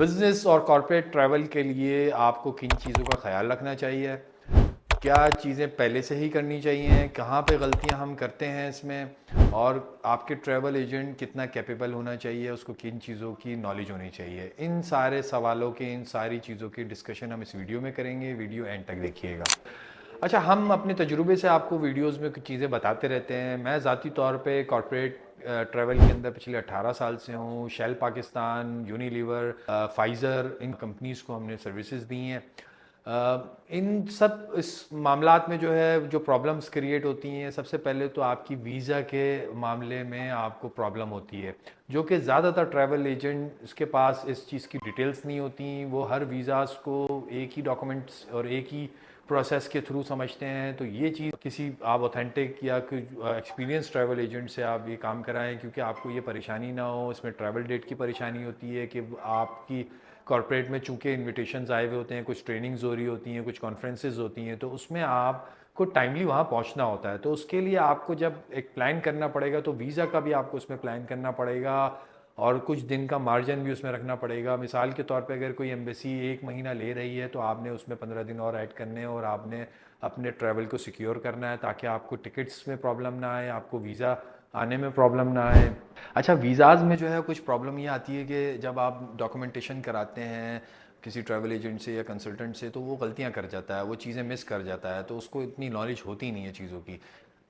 Business और corporate travel के लिए आपको किन चीज़ों का ख़्याल रखना चाहिए? क्या चीज़ें पहले से ही करनी चाहिए? कहाँ पे गलतियाँ हम करते हैं इसमें? और आपके ट्रैवल एजेंट कितना कैपेबल होना चाहिए, उसको किन चीज़ों की नॉलेज होनी चाहिए? इन सारे सवालों के, इन सारी चीज़ों की डिस्कशन हम इस वीडियो में करेंगे, वीडियो एंड तक देखिएगा। अच्छा, हम अपने तजुर्बे से आपको वीडियोज़ में कुछ चीज़ें बताते रहते हैं। मैं ज़ाती तौर पे कॉर्पोरेट ट्रैवल के अंदर पिछले 18 साल से हूँ। शेल पाकिस्तान, यूनिलीवर, फाइज़र, इन कंपनीज़ को हमने सर्विसेज दी हैं। इन सब इस मामलात में जो है जो प्रॉब्लम्स क्रिएट होती हैं, सबसे पहले तो आपकी वीज़ा के मामले में आपको प्रॉब्लम होती है, जो कि ज़्यादातर ट्रैवल एजेंट के पास इस चीज़ की डिटेल्स नहीं होती। वो हर वीज़ाज़ को एक ही डॉक्यूमेंट्स और एक ही प्रोसेस के थ्रू समझते हैं। तो ये चीज़ किसी आप ऑथेंटिक या एक्सपीरियंस ट्रैवल एजेंट से आप ये काम कराएं, क्योंकि आपको ये परेशानी ना हो। इसमें ट्रैवल डेट की परेशानी होती है कि आपकी कॉर्पोरेट में चूँकि इन्विटेशंस आए हुए होते हैं, कुछ ट्रेनिंग्स हो रही होती हैं, कुछ कॉन्फ्रेंसेस होती हैं, तो उसमें आपको टाइमली वहाँ पहुँचना होता है। तो उसके लिए आपको जब एक प्लान करना पड़ेगा, तो वीज़ा का भी आपको उसमें प्लान करना पड़ेगा और कुछ दिन का मार्जिन भी उसमें रखना पड़ेगा। मिसाल के तौर पे अगर कोई एम्बेसी 1 महीना ले रही है, तो आपने उसमें 15 दिन और ऐड करने हैं और आपने अपने ट्रैवल को सिक्योर करना है, ताकि आपको टिकट्स में प्रॉब्लम ना आए, आपको वीज़ा आने में प्रॉब्लम ना आए। अच्छा, वीज़ाज़ में जो है कुछ प्रॉब्लम ये आती है कि जब आप डॉक्यूमेंटेशन कराते हैं किसी ट्रैवल एजेंट से या कंसल्टेंट से, तो वो गलतियाँ कर जाता है, वो चीज़ें मिस कर जाता है, तो उसको इतनी नॉलेज होती नहीं है चीज़ों की।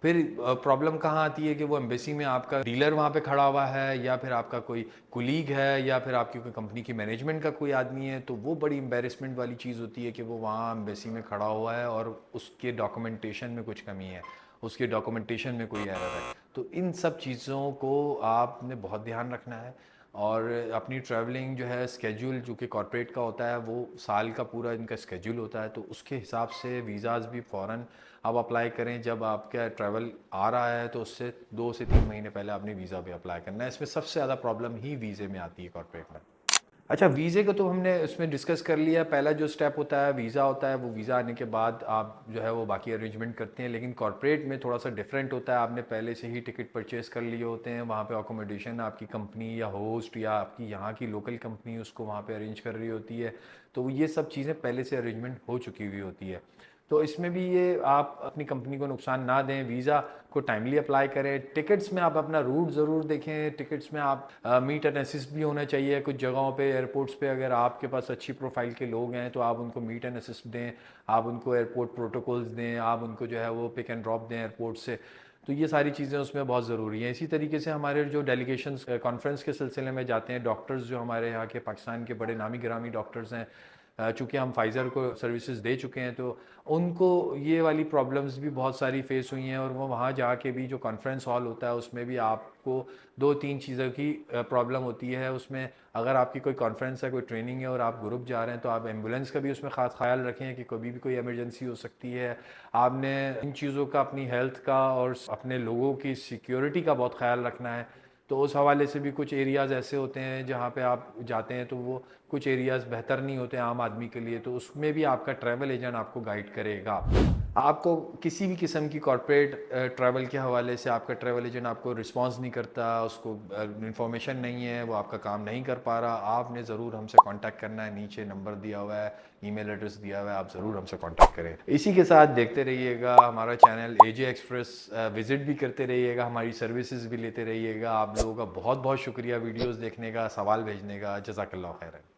फिर प्रॉब्लम कहाँ आती है कि वो एम्बेसी में आपका डीलर वहाँ पे खड़ा हुआ है, या फिर आपका कोई कुलीग है, या फिर आपकी कोई कंपनी की मैनेजमेंट का कोई आदमी है, तो वो बड़ी एम्बेरसमेंट वाली चीज़ होती है कि वो वहाँ एम्बेसी में खड़ा हुआ है और उसके डॉक्यूमेंटेशन में कुछ कमी है, उसके डॉक्यूमेंटेशन में कोई एरर है। तो इन सब चीज़ों को आपने बहुत ध्यान रखना है। और अपनी ट्रैवलिंग जो है स्केड्यूल, जो कि कॉर्पोरेट का होता है, वो साल का पूरा इनका स्केड्यूल होता है, तो उसके हिसाब से वीज़ाज़ भी फ़ौरन आप अप्लाई करें। जब आपका ट्रैवल आ रहा है तो उससे 2 से 3 महीने पहले आपने वीज़ा भी अप्लाई करना है। इसमें सबसे ज़्यादा प्रॉब्लम ही वीज़े में आती है कॉर्पोरेट में। अच्छा, वीज़े का तो हमने इसमें डिस्कस कर लिया। पहला जो स्टेप होता है वीज़ा होता है, वो वीज़ा आने के बाद आप जो है वो बाकी अरेंजमेंट करते हैं। लेकिन कॉर्पोरेट में थोड़ा सा डिफरेंट होता है। आपने पहले से ही टिकट परचेज़ कर लिए होते हैं, वहाँ पे अकोमोडेशन आपकी कंपनी या होस्ट या आपकी यहाँ की लोकल कंपनी उसको वहाँ पे अरेंज कर रही होती है। तो ये सब चीज़ें पहले से अरेंजमेंट हो चुकी हुई होती है। तो इसमें भी ये आप अपनी कंपनी को नुकसान ना दें, वीज़ा को टाइमली अप्लाई करें। टिकट्स में आप अपना रूट ज़रूर देखें। टिकट्स में आप मीट एंड असिस्ट भी होना चाहिए। कुछ जगहों पे एयरपोर्ट्स पे अगर आपके पास अच्छी प्रोफाइल के लोग हैं, तो आप उनको मीट एंड असिस्ट दें, आप उनको एयरपोर्ट प्रोटोकॉल्स दें, आप उनको जो है वो पिक एंड ड्रॉप दें एयरपोर्ट से। तो ये सारी चीज़ें उसमें बहुत ज़रूरी हैं। इसी तरीके से हमारे जो डेलीगेशंस कॉन्फ्रेंस के सिलसिले में जाते हैं, डॉक्टर्स जो हमारे यहाँ के पाकिस्तान के बड़े नामी गिरामी डॉक्टर्स हैं, चूँकि हम फाइज़र को सर्विसेज दे चुके हैं, तो उनको ये वाली प्रॉब्लम्स भी बहुत सारी फेस हुई हैं। और वो वहाँ जाके भी जो कॉन्फ्रेंस हॉल होता है, उसमें भी आपको 2-3 चीज़ों की प्रॉब्लम होती है। उसमें अगर आपकी कोई कॉन्फ्रेंस है, कोई ट्रेनिंग है और आप ग्रुप जा रहे हैं, तो आप एम्बुलेंस का भी उसमें ख़ास ख्याल रखें कि कभी भी कोई इमरजेंसी हो सकती है। आपने इन चीज़ों का, अपनी हेल्थ का और अपने लोगों की सिक्योरिटी का बहुत ख्याल रखना है। तो उस हवाले से भी कुछ एरियाज़ ऐसे होते हैं जहाँ पे आप जाते हैं, तो वो कुछ एरियाज़ बेहतर नहीं होते आम आदमी के लिए, तो उसमें भी आपका ट्रैवल एजेंट आपको गाइड करेगा। आपको किसी भी किस्म की कॉर्पोरेट ट्रैवल के हवाले से आपका ट्रैवल एजेंट आपको रिस्पांस नहीं करता, उसको इन्फॉर्मेशन नहीं है, वो आपका काम नहीं कर पा रहा, आपने ज़रूर हमसे कांटेक्ट करना है। नीचे नंबर दिया हुआ है, ईमेल एड्रेस दिया हुआ है, आप ज़रूर हमसे कांटेक्ट करें। इसी के साथ देखते रहिएगा हमारा चैनल एजे एक्सप्रेस, विज़िट भी करते रहिएगा, हमारी सर्विसेज भी लेते रहिएगा। आप लोगों का बहुत बहुत शुक्रिया वीडियोज़ देखने का, सवाल भेजने का। जज़ाकल्लाह खैरन।